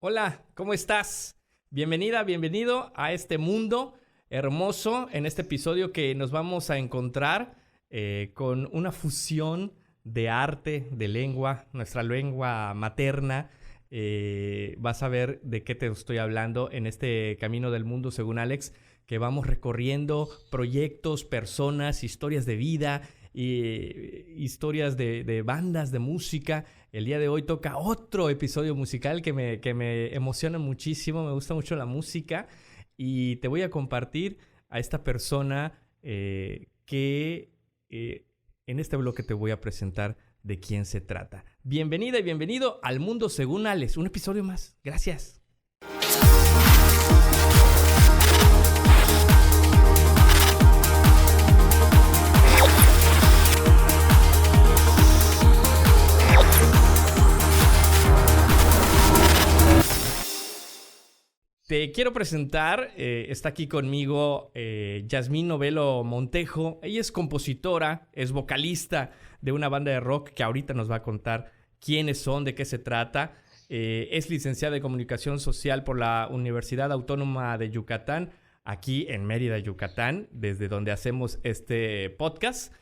Hola, ¿cómo estás? Bienvenida, bienvenido a este mundo hermoso en este episodio que nos vamos a encontrar con una fusión de arte, de lengua, nuestra lengua materna. Vas a ver de qué te estoy hablando en este camino del mundo según Alex, que vamos recorriendo proyectos, personas, historias de vida, historias de bandas de música. El día de hoy toca otro episodio musical que me emociona muchísimo, me gusta mucho la música y te voy a compartir a esta persona que en este bloque te voy a presentar de quién se trata. Bienvenida y bienvenido al Mundo Según Alex, un episodio más. Gracias. Te quiero presentar, está aquí conmigo Yasmín Novelo Montejo. Ella es compositora, es vocalista de una banda de rock que ahorita nos va a contar quiénes son, de qué se trata. Es licenciada en Comunicación Social por la Universidad Autónoma de Yucatán, aquí en Mérida, Yucatán, desde donde hacemos este podcast.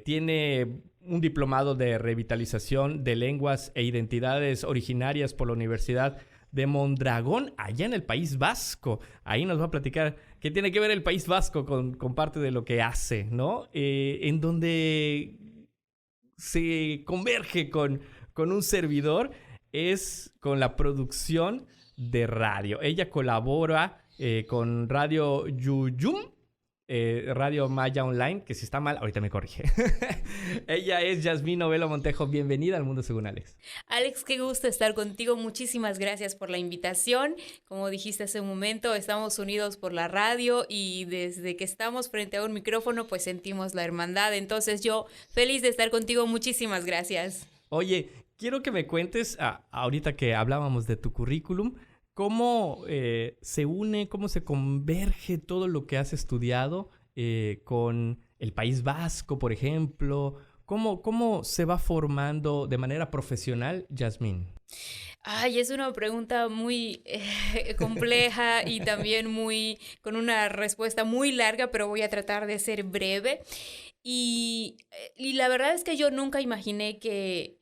Tiene un diplomado de revitalización de lenguas e identidades originarias por la Universidad de Mondragón, allá en el País Vasco. Ahí nos va a platicar qué tiene que ver el País Vasco con parte de lo que hace, ¿no? En donde se converge con un servidor es con la producción de radio. Ella colabora con Radio Yuyum, Radio Maya Online, que si está mal, ahorita me corrige. Ella es Yasmín Novelo Montejo. Bienvenida al Mundo Según Alex. Alex, qué gusto estar contigo. Muchísimas gracias por la invitación. Como dijiste hace un momento, estamos unidos por la radio y desde que estamos frente a un micrófono, pues sentimos la hermandad. Entonces yo feliz de estar contigo. Muchísimas gracias. Oye, quiero que me cuentes, ahorita que hablábamos de tu currículum, ¿cómo se une, cómo se converge todo lo que has estudiado con el País Vasco, por ejemplo? ¿Cómo se va formando de manera profesional, Yasmín? Ay, es una pregunta muy compleja y también con una respuesta muy larga, pero voy a tratar de ser breve. Y la verdad es que yo nunca imaginé que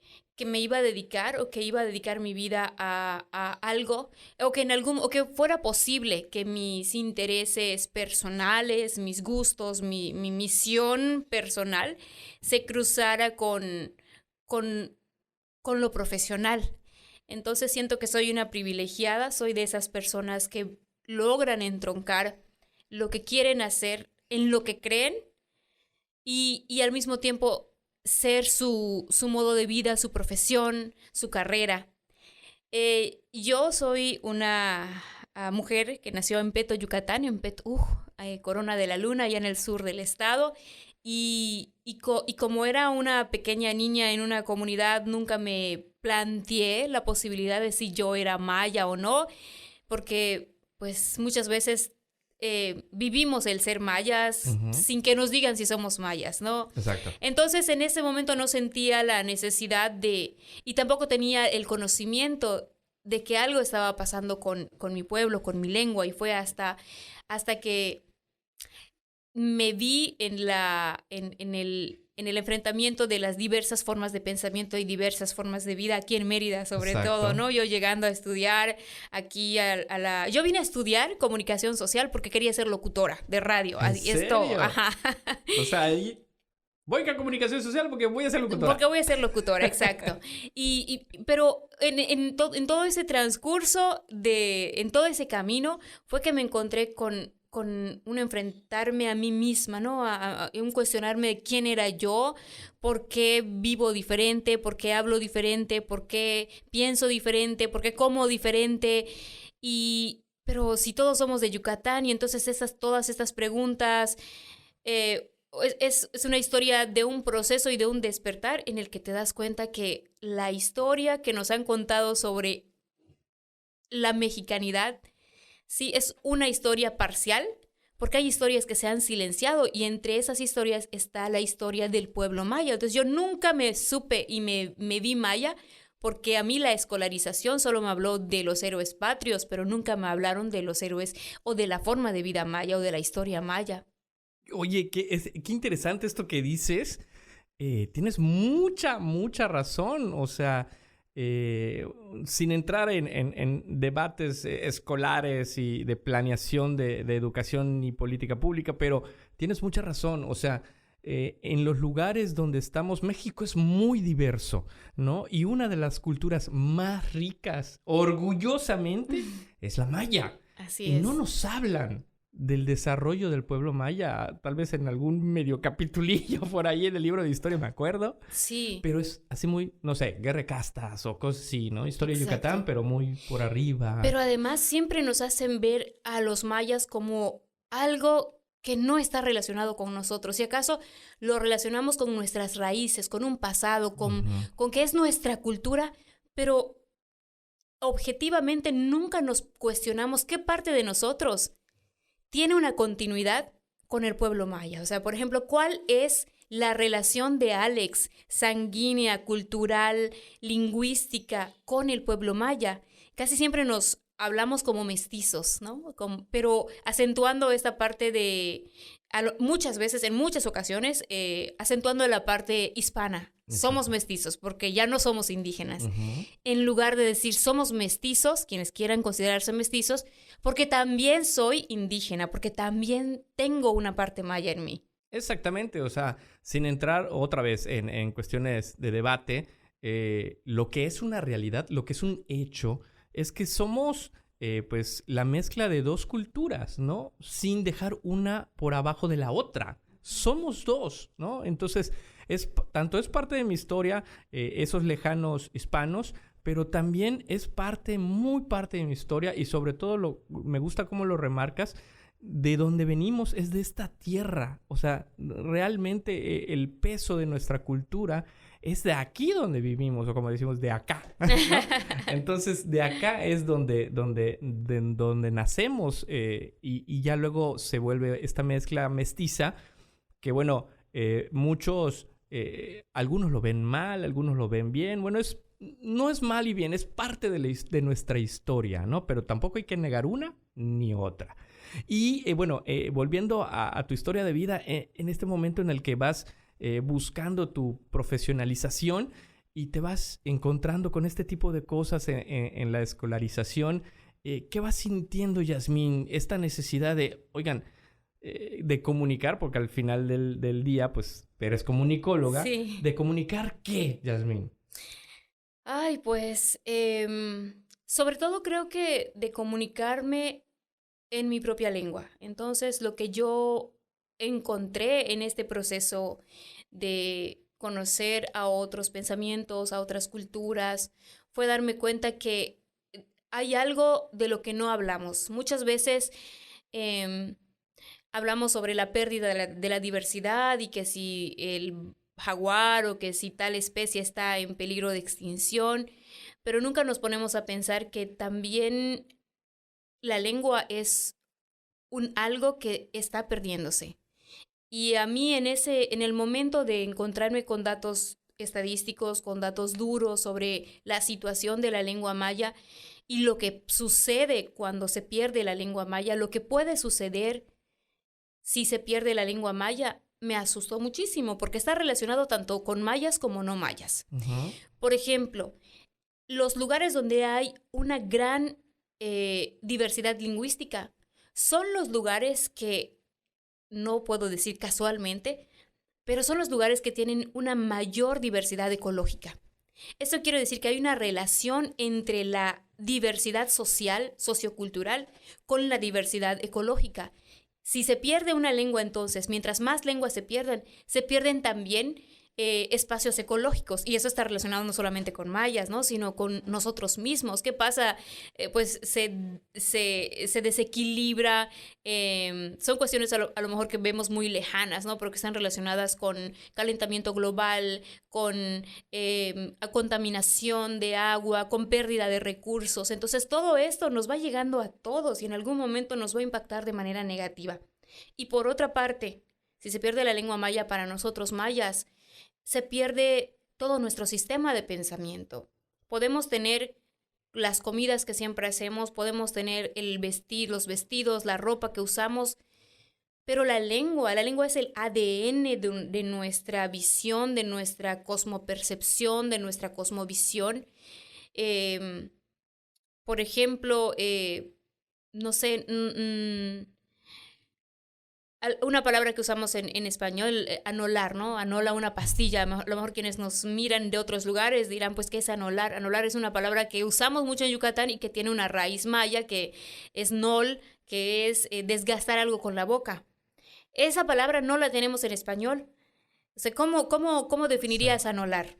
me iba a dedicar o que iba a dedicar mi vida a algo o que fuera posible que mis intereses personales, mis gustos, mi misión personal se cruzara con lo profesional. Entonces siento que soy una privilegiada, soy de esas personas que logran entroncar lo que quieren hacer en lo que creen y al mismo tiempo ser su modo de vida, su profesión, su carrera. Yo soy una mujer que nació en Peto, Yucatán, en Peto, Corona de la Luna, allá en el sur del estado. Y como era una pequeña niña en una comunidad, nunca me planteé la posibilidad de si yo era maya o no, porque pues muchas veces vivimos el ser mayas sin que nos digan si somos mayas, ¿no? Exacto. Entonces, en ese momento no sentía la necesidad y tampoco tenía el conocimiento de que algo estaba pasando con mi pueblo, con mi lengua, y fue hasta que me vi en el enfrentamiento de las diversas formas de pensamiento y diversas formas de vida aquí en Mérida, sobre Exacto. todo, ¿no? Yo llegando a estudiar aquí yo vine a estudiar comunicación social porque quería ser locutora de radio. ¿En serio? Ajá. O sea, ahí voy a comunicación social porque voy a ser locutora. Porque voy a ser locutora, exacto. Pero en todo ese transcurso, en todo ese camino, fue que me encontré con un enfrentarme a mí misma, ¿no? A un cuestionarme de quién era yo, por qué vivo diferente, por qué hablo diferente, por qué pienso diferente, por qué como diferente. Pero si todos somos de Yucatán y entonces todas estas preguntas, es una historia de un proceso y de un despertar en el que te das cuenta que la historia que nos han contado sobre la mexicanidad sí es una historia parcial, porque hay historias que se han silenciado y entre esas historias está la historia del pueblo maya. Entonces yo nunca me supe y me vi maya porque a mí la escolarización solo me habló de los héroes patrios, pero nunca me hablaron de los héroes o de la forma de vida maya o de la historia maya. Oye, qué interesante esto que dices. Tienes mucha razón. O sea, sin entrar en debates escolares y de planeación de educación y política pública, pero tienes mucha razón. O sea, en los lugares donde estamos, México es muy diverso, ¿no? Y una de las culturas más ricas, orgullosamente, es la maya. Así y es. no nos hablan del desarrollo del pueblo maya, tal vez en algún medio capitulillo por ahí en el libro de historia, me acuerdo. Sí. Pero es así muy, no sé, guerra de castas o cosas así, ¿no? Historia de Exacto. Yucatán, pero muy por arriba. Pero además siempre nos hacen ver a los mayas como algo que no está relacionado con nosotros. Si acaso lo relacionamos con nuestras raíces, con un pasado, con que es nuestra cultura, pero objetivamente nunca nos cuestionamos qué parte de nosotros tiene una continuidad con el pueblo maya. O sea, por ejemplo, ¿cuál es la relación de Alex, sanguínea, cultural, lingüística, con el pueblo maya? Casi siempre nos hablamos como mestizos, ¿no? Pero acentuando esta parte de, muchas veces, en muchas ocasiones, acentuando la parte hispana. Exacto. Somos mestizos, porque ya no somos indígenas. Uh-huh. En lugar de decir somos mestizos, quienes quieran considerarse mestizos, porque también soy indígena, porque también tengo una parte maya en mí. Exactamente, o sea, sin entrar otra vez en cuestiones de debate, lo que es una realidad, lo que es un hecho, es que somos pues la mezcla de dos culturas, ¿no? Sin dejar una por abajo de la otra. Somos dos, ¿no? Entonces, tanto es parte de mi historia, esos lejanos hispanos, pero también es muy parte de mi historia y sobre todo me gusta cómo lo remarcas, de donde venimos es de esta tierra. O sea, realmente el peso de nuestra cultura es de aquí donde vivimos, o como decimos, de acá, ¿no? Entonces, de acá es donde nacemos y ya luego se vuelve esta mezcla mestiza que, bueno, muchos, algunos lo ven mal, algunos lo ven bien. Bueno, no es mal y bien, es parte de nuestra historia, ¿no? Pero tampoco hay que negar una ni otra. Y bueno, volviendo a tu historia de vida, en este momento en el que vas buscando tu profesionalización y te vas encontrando con este tipo de cosas en la escolarización, ¿qué vas sintiendo, Yasmín? Esta necesidad de, oigan, de comunicar, porque al final del día, pues, eres comunicóloga. Sí. ¿De comunicar qué, Yasmín? Ay, pues, sobre todo creo que de comunicarme en mi propia lengua. Entonces, lo que yo encontré en este proceso de conocer a otros pensamientos, a otras culturas, fue darme cuenta que hay algo de lo que no hablamos. Muchas veces hablamos sobre la pérdida de la diversidad y que si el jaguar o que si tal especie está en peligro de extinción, pero nunca nos ponemos a pensar que también la lengua es algo que está perdiéndose. Y a mí en el momento de encontrarme con datos estadísticos, con datos duros sobre la situación de la lengua maya y lo que sucede cuando se pierde la lengua maya, lo que puede suceder si se pierde la lengua maya, me asustó muchísimo porque está relacionado tanto con mayas como no mayas. Uh-huh. Por ejemplo, los lugares donde hay una gran diversidad lingüística son los lugares que, no puedo decir casualmente, pero son los lugares que tienen una mayor diversidad ecológica. Esto quiere decir que hay una relación entre la diversidad social, sociocultural, con la diversidad ecológica. Si se pierde una lengua, entonces, mientras más lenguas se pierden también espacios ecológicos. Y eso está relacionado no solamente con mayas, ¿no? Sino con nosotros mismos. ¿Qué pasa? Pues se desequilibra. Son cuestiones a lo mejor que vemos muy lejanas, ¿no? Pero que están relacionadas con calentamiento global, con contaminación de agua, con pérdida de recursos. Entonces, todo esto nos va llegando a todos y en algún momento nos va a impactar de manera negativa. Y por otra parte, si se pierde la lengua maya para nosotros mayas, se pierde todo nuestro sistema de pensamiento. podemos tener las comidas que siempre hacemos, podemos tener los vestidos, la ropa que usamos, pero la lengua es el ADN de nuestra visión, de nuestra cosmopercepción, de nuestra cosmovisión. Por ejemplo, no sé, una palabra que usamos en español, anolar, ¿no? Anola una pastilla. A lo mejor quienes nos miran de otros lugares dirán, pues, ¿qué es anolar? Anolar es una palabra que usamos mucho en Yucatán y que tiene una raíz maya, que es nol, que es desgastar algo con la boca. Esa palabra no la tenemos en español. O sea, ¿cómo definirías anolar?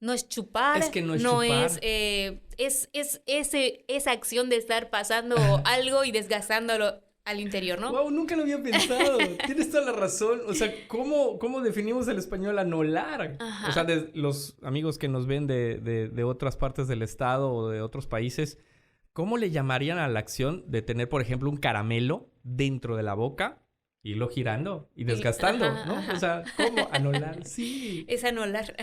No es chupar, Es que no es chupar. Esa acción de estar pasando algo y desgastándolo al interior, ¿no? Wow, nunca lo había pensado. Tienes toda la razón. O sea, ¿cómo definimos el español anolar? Ajá. O sea, de los amigos que nos ven de otras partes del estado o de otros países, ¿cómo le llamarían a la acción de tener, por ejemplo, un caramelo dentro de la boca? Irlo girando y desgastando, ajá, ¿no? ajá. O sea, ¿cómo? Anolar, sí. Es anolar.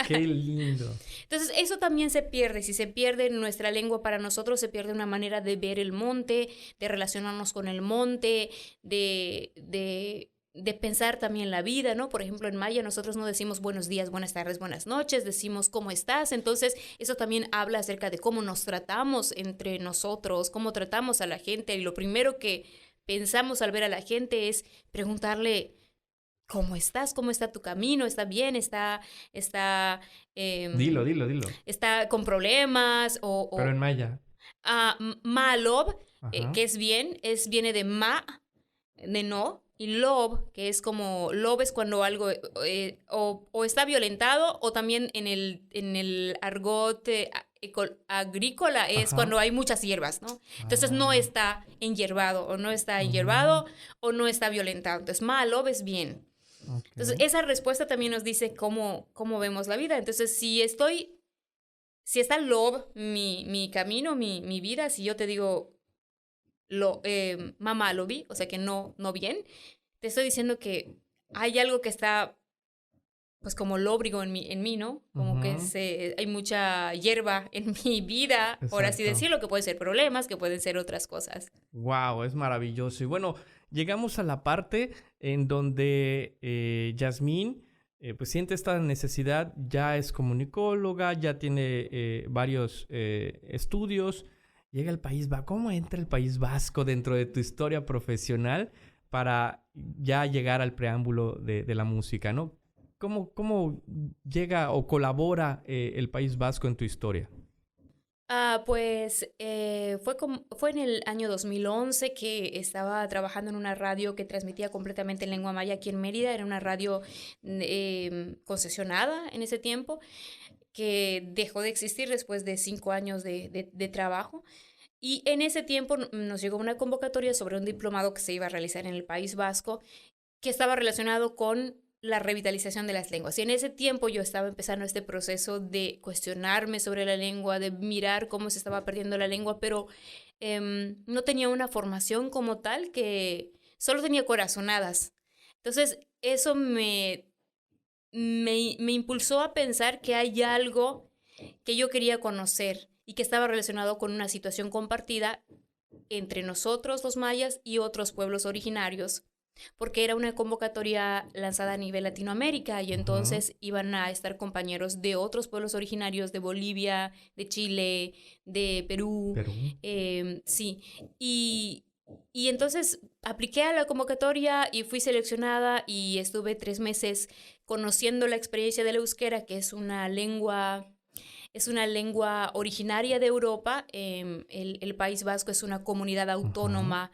Qué lindo. Entonces, eso también se pierde. Si se pierde nuestra lengua para nosotros, se pierde una manera de ver el monte, de relacionarnos con el monte, de pensar también la vida, ¿no? Por ejemplo, en maya nosotros no decimos buenos días, buenas tardes, buenas noches, decimos cómo estás. Entonces, eso también habla acerca de cómo nos tratamos entre nosotros, cómo tratamos a la gente. Y lo primero que pensamos al ver a la gente es preguntarle, ¿cómo estás? ¿Cómo está tu camino? ¿Está bien? ¿Está Dilo. está con problemas? Pero en maya. Malob, Ajá. que viene de ma, de no, y lob, que es como, lob es cuando algo o está violentado, o también en el argot agrícola es Ajá. cuando hay muchas hierbas, ¿no? Entonces no está enhierbado, o no está Ujú. enhierbado, o no está violentado. Entonces malob es bien. Ok. Entonces esa respuesta también nos dice cómo vemos la vida. Entonces si está lob, mi camino, mi vida, si yo te digo mamá lo vi, o sea que no bien, te estoy diciendo que hay algo que está pues como lóbrigo en mí, ¿no? Como que Ujú. hay mucha hierba en mi vida, por así Exacto. decirlo, que pueden ser problemas, que pueden ser otras cosas. Wow, es maravilloso. Y bueno, llegamos a la parte en donde Yasmín pues siente esta necesidad, ya es comunicóloga, ya tiene varios estudios, llega al País Vasco. ¿Cómo entra el País Vasco dentro de tu historia profesional para ya llegar al preámbulo de la música, ¿no? ¿Cómo llega o colabora el País Vasco en tu historia? Pues fue en el año 2011 que estaba trabajando en una radio que transmitía completamente en lengua maya aquí en Mérida. Era una radio concesionada en ese tiempo, que dejó de existir después de 5 años de trabajo. Y en ese tiempo nos llegó una convocatoria sobre un diplomado que se iba a realizar en el País Vasco, que estaba relacionado con la revitalización de las lenguas. Y en ese tiempo yo estaba empezando este proceso de cuestionarme sobre la lengua, de mirar cómo se estaba perdiendo la lengua, pero no tenía una formación como tal, que solo tenía corazonadas. Entonces eso me impulsó a pensar que hay algo que yo quería conocer y que estaba relacionado con una situación compartida entre nosotros los mayas y otros pueblos originarios, porque era una convocatoria lanzada a nivel Latinoamérica, y entonces iban a estar compañeros de otros pueblos originarios de Bolivia, de Chile, de Perú. Sí, y entonces apliqué a la convocatoria y fui seleccionada, y estuve 3 meses conociendo la experiencia del euskera, que es una lengua originaria de Europa. El País Vasco es una comunidad autónoma,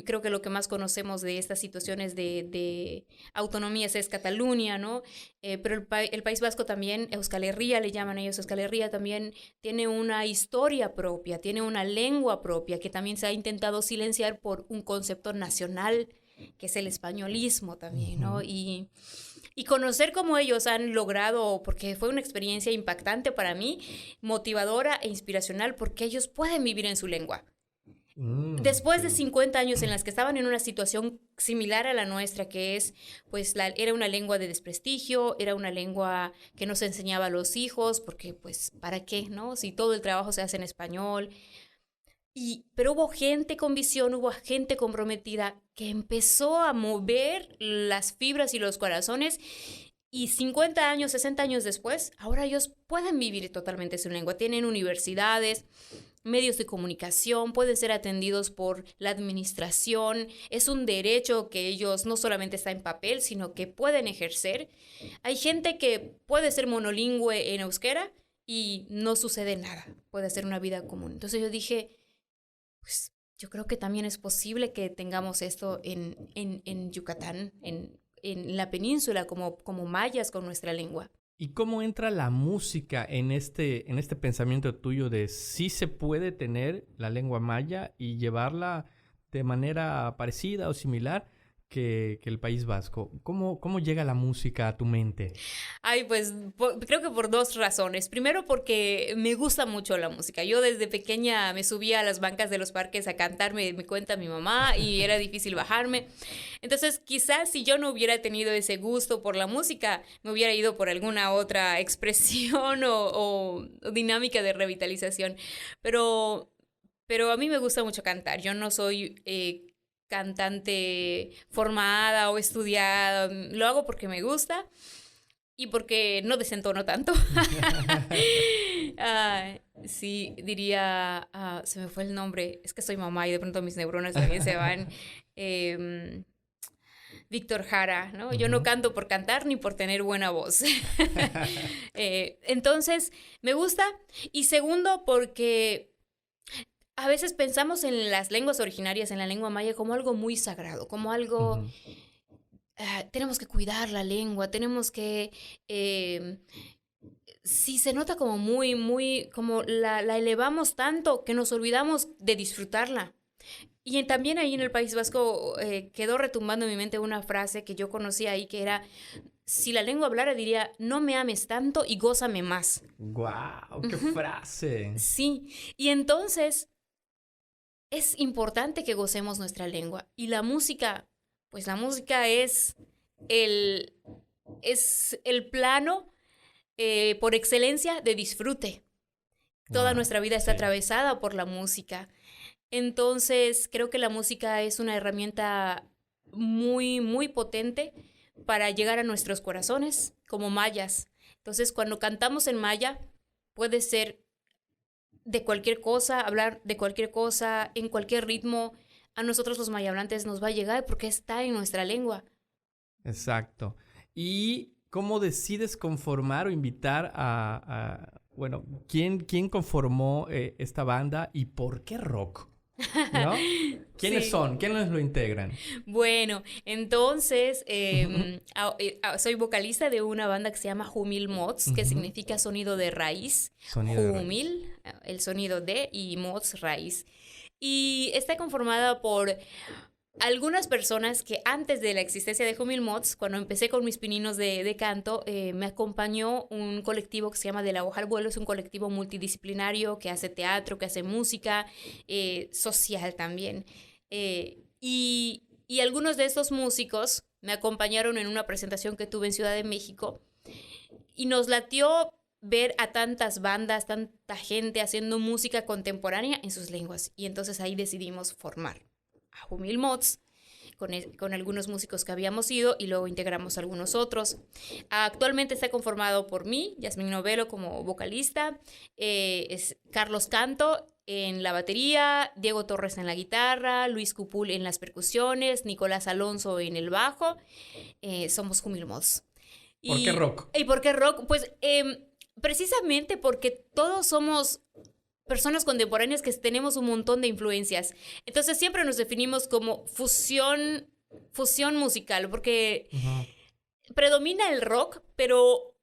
creo que lo que más conocemos de estas situaciones de autonomías es Cataluña, ¿no? Pero el País Vasco también, Euskal Herria le llaman ellos, Euskal Herria también tiene una historia propia, tiene una lengua propia, que también se ha intentado silenciar por un concepto nacional, que es el españolismo también, ¿no? Y conocer cómo ellos han logrado, porque fue una experiencia impactante para mí, motivadora e inspiracional, porque ellos pueden vivir en su lengua. Después de Sí. 50 años en las que estaban en una situación similar a la nuestra, que es, pues, era una lengua de desprestigio, era una lengua que no se enseñaba a los hijos, porque, pues, ¿para qué, no? Si todo el trabajo se hace en español. Pero hubo gente con visión, hubo gente comprometida que empezó a mover las fibras y los corazones y 50 años, 60 años después, ahora ellos pueden vivir totalmente su lengua. Tienen universidades, medios de comunicación, pueden ser atendidos por la administración. Es un derecho que ellos no solamente está en papel, sino que pueden ejercer. Hay gente que puede ser monolingüe en euskera y no sucede nada. Puede hacer una vida común. Entonces yo dije, pues yo creo que también es posible que tengamos esto en Yucatán, en la península, como mayas con nuestra lengua. ¿Y cómo entra la música en este pensamiento tuyo de si se puede tener la lengua maya y llevarla de manera parecida o similar que el País Vasco? ¿Cómo llega la música a tu mente? Ay, pues creo que por dos razones. Primero, porque me gusta mucho la música. Yo desde pequeña me subía a las bancas de los parques a cantar, me cuenta mi mamá, y era difícil bajarme. Entonces, quizás si yo no hubiera tenido ese gusto por la música, me hubiera ido por alguna otra expresión o dinámica de revitalización. Pero a mí me gusta mucho cantar. Yo no soy cantante formada o estudiada. Lo hago porque me gusta y porque no desentono tanto. Sí, diría, se me fue el nombre, es que soy mamá y de pronto mis neuronas también se van. Víctor Jara, ¿no? Yo no canto por cantar ni por tener buena voz. Entonces, me gusta. Y segundo, porque a veces pensamos en las lenguas originarias, en la lengua maya, como algo muy sagrado, como algo... tenemos que cuidar la lengua, tenemos que... sí, se nota como muy, como la elevamos tanto que nos olvidamos de disfrutarla. Y también ahí en el País Vasco quedó retumbando en mi mente una frase que yo conocía ahí, que era, si la lengua hablara diría, no me ames tanto y gózame más. ¡Guau! ¡Qué frase! Sí, y entonces es importante que gocemos nuestra lengua. Y la música, pues la música es el plano por excelencia de disfrute. Toda nuestra vida está atravesada por la música. Entonces, creo que la música es una herramienta muy, muy potente para llegar a nuestros corazones como mayas. Entonces, cuando cantamos en maya, puede ser de cualquier cosa, hablar de cualquier cosa, en cualquier ritmo. A nosotros los mayablantes nos va a llegar porque está en nuestra lengua. Exacto. ¿Y cómo decides conformar o invitar bueno, ¿quién conformó esta banda y por qué rock? ¿No? ¿Quiénes Sí. son? ¿Quiénes lo integran? Bueno, entonces soy vocalista de una banda que se llama Humil Mods, que significa sonido de raíz. Sonido de Humil, el sonido de, y Mods, raíz. Y está conformada por algunas personas que antes de la existencia de Humil Mods, cuando empecé con mis pininos de canto, me acompañó un colectivo que se llama De la Hoja al Vuelo. Es un colectivo multidisciplinario que hace teatro, que hace música, social también. Y algunos de estos músicos me acompañaron en una presentación que tuve en Ciudad de México y nos latió ver a tantas bandas, tanta gente haciendo música contemporánea en sus lenguas. Y entonces ahí decidimos formar a Humil Mods con algunos músicos que habíamos ido y luego integramos algunos otros. Actualmente está conformado por mí, Yasmín Novelo, como vocalista, es Carlos Canto en la batería, Diego Torres en la guitarra, Luis Cupul en las percusiones, Nicolás Alonso en el bajo. Somos Humil Mods. ¿Por qué rock? ¿Y por qué rock? Pues precisamente porque todos somos personas contemporáneas que tenemos un montón de influencias. Entonces siempre nos definimos como fusión musical, porque predomina el rock, pero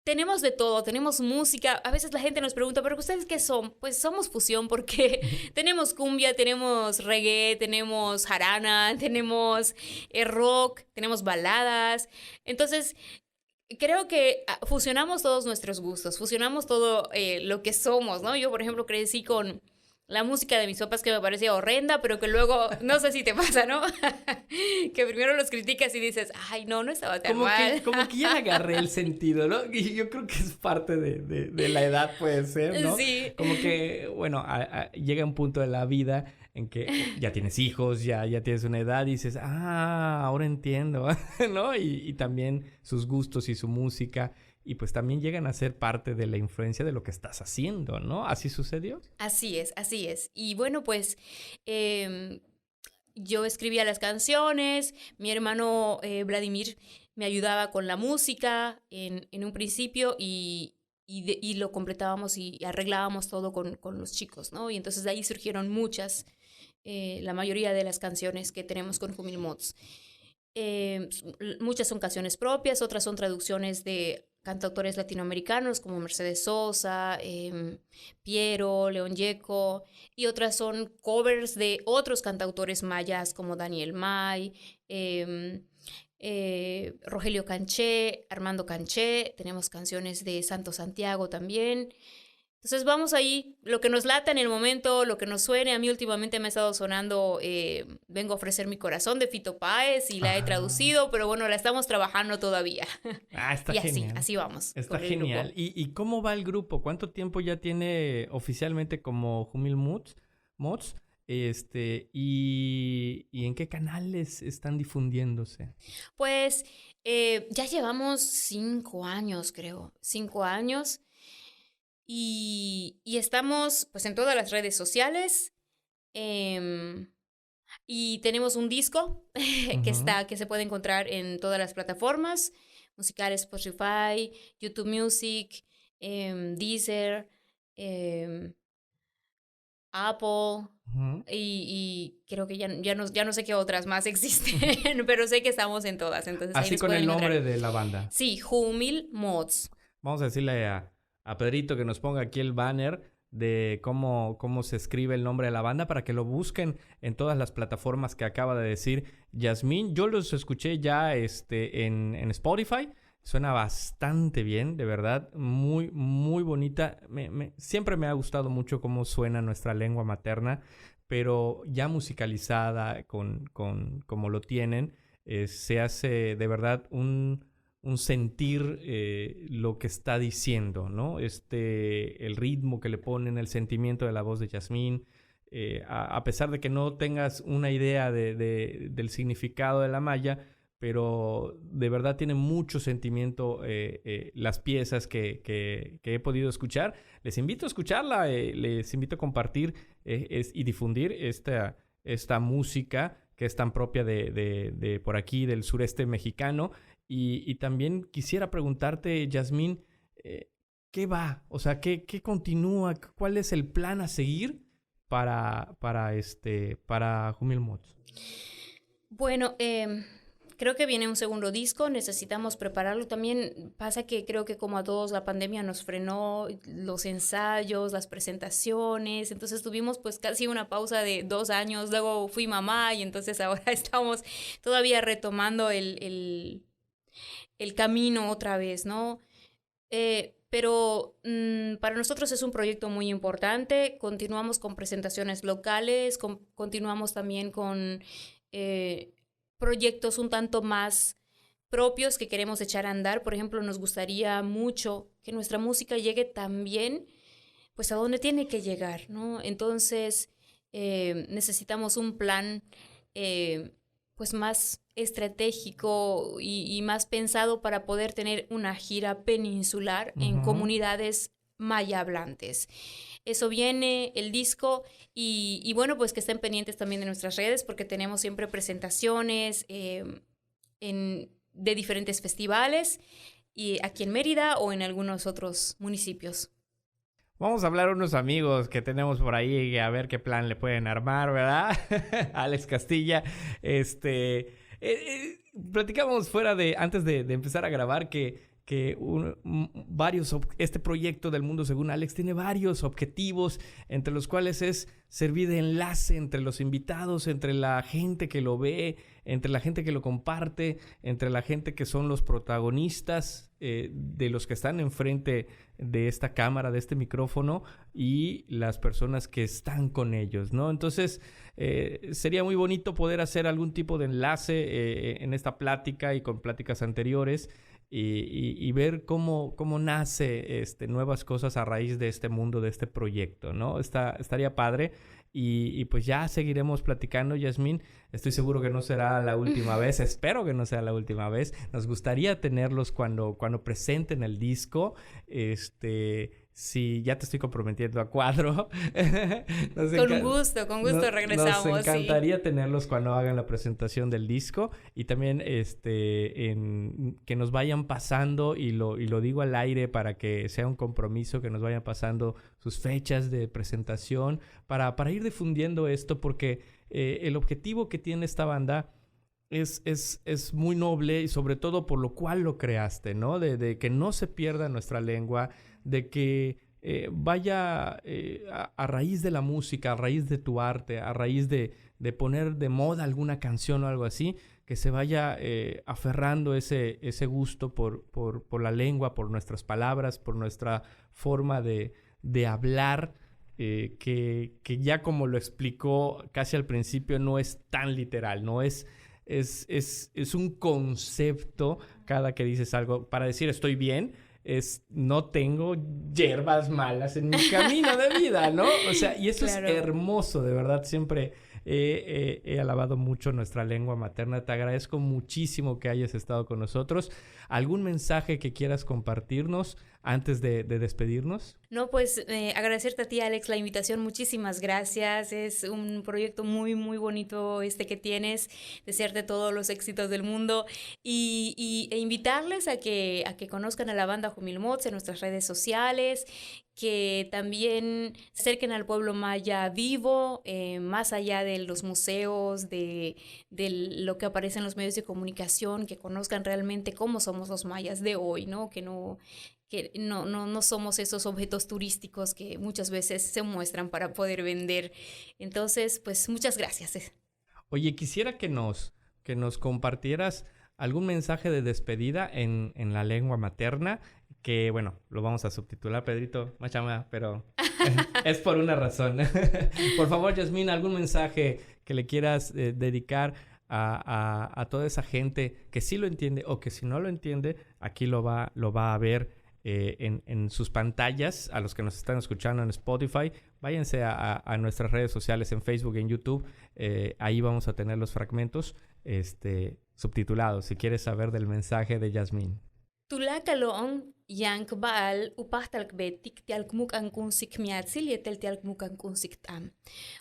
tenemos de todo, tenemos música. A veces la gente nos pregunta, ¿pero ustedes qué son? Pues somos fusión porque tenemos cumbia, tenemos reggae, tenemos jarana, tenemos rock, tenemos baladas. Entonces, creo que fusionamos todos nuestros gustos, fusionamos todo lo que somos, ¿no? Yo, por ejemplo, crecí con La música de mis papás que me parecía horrenda, pero que luego, no sé si te pasa, ¿no? Que primero los criticas y dices, ay, no estaba tan mal. Como que ya agarré el sentido, ¿no? Y yo creo que es parte de la edad, puede ser, ¿no? Sí. Como que, bueno, llega un punto de la vida en que ya tienes hijos, ya tienes una edad y dices, ahora entiendo, ¿no? Y también sus gustos y su música. Y pues también llegan a ser parte de la influencia de lo que estás haciendo, ¿no? ¿Así sucedió? Así es, así es. Y bueno, pues yo escribía las canciones, mi hermano Vladimir me ayudaba con la música en un principio y lo completábamos y arreglábamos todo con los chicos, ¿no? Y entonces de ahí surgieron la mayoría de las canciones que tenemos con Humil Mods. Muchas son canciones propias, otras son traducciones de cantautores latinoamericanos como Mercedes Sosa, Piero, León Gieco, y otras son covers de otros cantautores mayas como Daniel May, Rogelio Canché, Armando Canché. Tenemos canciones de Santo Santiago también. Entonces vamos ahí, lo que nos lata en el momento, lo que nos suene. A mí últimamente me ha estado sonando Vengo a ofrecer mi corazón de Fito Páez y la he traducido, pero bueno, la estamos trabajando todavía. Está y genial. así vamos. Está genial. ¿Y cómo va el grupo? ¿Cuánto tiempo ya tiene oficialmente como Humil Mods? ¿Y en qué canales están difundiéndose? Pues ya llevamos 5 años, creo. 5 años. Y estamos pues en todas las redes sociales y tenemos un disco que se puede encontrar en todas las plataformas musicales, Spotify, YouTube Music, Deezer, Apple y creo que ya no sé qué otras más existen, pero sé que estamos en todas. Entonces, así con el nombre de la banda. Sí, Humil Mods. Vamos a decirle a Pedrito que nos ponga aquí el banner de cómo se escribe el nombre de la banda para que lo busquen en todas las plataformas que acaba de decir Yasmín. Yo los escuché ya en Spotify. Suena bastante bien, de verdad. Muy, muy bonita. Siempre me ha gustado mucho cómo suena nuestra lengua materna, pero ya musicalizada como lo tienen, se hace de verdad un sentir lo que está diciendo, ¿no? El ritmo que le ponen, el sentimiento de la voz de Yasmín, a pesar de que no tengas una idea del significado de la maya, pero de verdad tiene mucho sentimiento las piezas que he podido escuchar. Les invito a escucharla, les invito a compartir y difundir esta música que es tan propia de por aquí, del sureste mexicano. Y también quisiera preguntarte, Yasmín, ¿qué va? O sea, ¿qué continúa? ¿Cuál es el plan a seguir para Humil Mods? Bueno, creo que viene un segundo disco, necesitamos prepararlo. También pasa que creo que como a todos la pandemia nos frenó los ensayos, las presentaciones, entonces tuvimos pues casi una pausa de 2 años, luego fui mamá y entonces ahora estamos todavía retomando el camino otra vez, ¿no? Pero para nosotros es un proyecto muy importante, continuamos con presentaciones locales, continuamos también con proyectos un tanto más propios que queremos echar a andar. Por ejemplo, nos gustaría mucho que nuestra música llegue también pues a donde tiene que llegar, ¿no? Entonces necesitamos un plan pues más estratégico y más pensado para poder tener una gira peninsular en comunidades maya hablantes. Eso viene, el disco, y bueno, pues que estén pendientes también de nuestras redes porque tenemos siempre presentaciones de diferentes festivales y aquí en Mérida o en algunos otros municipios. Vamos a hablar a unos amigos que tenemos por ahí a ver qué plan le pueden armar, ¿verdad? Alex Castilla, platicamos antes de empezar a grabar que este proyecto del Mundo Según Alex tiene varios objetivos, entre los cuales es servir de enlace entre los invitados, entre la gente que lo ve, entre la gente que lo comparte, entre la gente que son los protagonistas de los que están enfrente de esta cámara, de este micrófono, y las personas que están con ellos, ¿no? Entonces, sería muy bonito poder hacer algún tipo de enlace en esta plática y con pláticas anteriores, y ver cómo nace nuevas cosas a raíz de este mundo, de este proyecto, ¿no? Estaría padre. Y pues ya seguiremos platicando, Yasmín. Estoy seguro que no será la última vez. Espero que no sea la última vez. Nos gustaría tenerlos cuando presenten el disco. Sí, ya te estoy comprometiendo a cuadro. Con gusto regresamos. Nos encantaría tenerlos cuando hagan la presentación del disco, y también que nos vayan pasando, y lo digo al aire para que sea un compromiso, que nos vayan pasando sus fechas de presentación para ir difundiendo esto, porque el objetivo que tiene esta banda es muy noble, y sobre todo por lo cual lo creaste, ¿no? De que no se pierda nuestra lengua, de que vaya a raíz de la música, a raíz de tu arte, a raíz de poner de moda alguna canción o algo así, que se vaya aferrando ese gusto por la lengua, por nuestras palabras, por nuestra forma de hablar, que ya como lo explicó casi al principio, no es tan literal, no es un concepto cada que dices algo. Para decir estoy bien, no tengo hierbas malas en mi camino de vida, ¿no? O sea, y eso claro. Es hermoso, de verdad. Siempre he alabado mucho nuestra lengua materna. Te agradezco muchísimo que hayas estado con nosotros. ¿Algún mensaje que quieras compartirnos antes de despedirnos? No, pues agradecerte a ti, Alex, la invitación. Muchísimas gracias. Es un proyecto muy, muy bonito que tienes. Desearte todos los éxitos del mundo e invitarles a que conozcan a la banda Humilmots en nuestras redes sociales, que también se acerquen al pueblo maya vivo, más allá de los museos, de lo que aparece en los medios de comunicación, que conozcan realmente cómo somos los mayas de hoy, ¿no? Que no somos esos objetos turísticos que muchas veces se muestran para poder vender. Entonces, pues muchas gracias. Oye, quisiera que nos compartieras algún mensaje de despedida en la lengua materna, que bueno, lo vamos a subtitular, Pedrito, machama, pero es por una razón. Por favor, Yasmín, algún mensaje que le quieras dedicar a toda esa gente que sí lo entiende, o que si no lo entiende, aquí lo va a ver en sus pantallas. A los que nos están escuchando en Spotify, váyanse a nuestras redes sociales, en Facebook, en YouTube. Ahí vamos a tener los fragmentos subtitulados, si quieres saber del mensaje de Yasmín. Tulakalong yank baal upahtal kbetik tialkmuk ankunsik miatsil yetel tialkmuk ankunsik tam.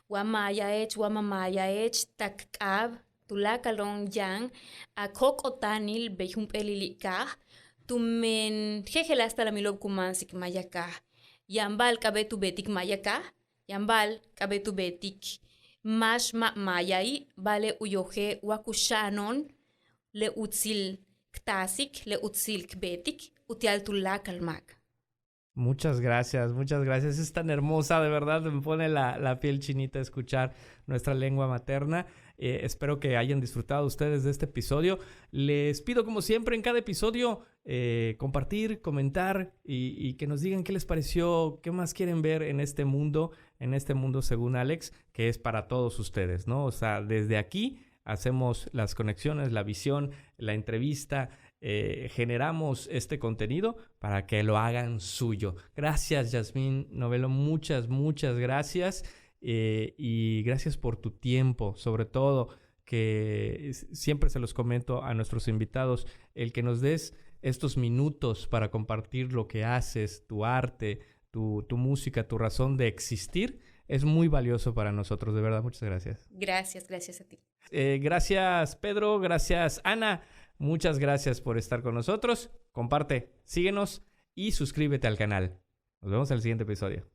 Wamaya ech takab tulakalong yang akok otanil bejumpelikah tumen jejelasta la milob kumansik mayaka. Yambal kabetu betik mayaka. Yambal kabetu betik mash mayai vale uyoje wakushanon le utsil Ktasik, le utzil kbetik, utial tulak almak. Muchas gracias. Es tan hermosa, de verdad, me pone la piel chinita escuchar nuestra lengua materna. Espero que hayan disfrutado ustedes de este episodio. Les pido, como siempre, en cada episodio, compartir, comentar y que nos digan qué les pareció, qué más quieren ver en este mundo según Alex, que es para todos ustedes, ¿no? O sea, desde aquí hacemos las conexiones, la visión, la entrevista, generamos este contenido para que lo hagan suyo. Gracias, Yasmín Novelo, muchas gracias, y gracias por tu tiempo, sobre todo, que siempre se los comento a nuestros invitados, el que nos des estos minutos para compartir lo que haces, tu arte, tu música, tu razón de existir, es muy valioso para nosotros, de verdad. Muchas gracias. Gracias a ti. Gracias, Pedro. Gracias, Ana. Muchas gracias por estar con nosotros. Comparte, síguenos y suscríbete al canal. Nos vemos en el siguiente episodio.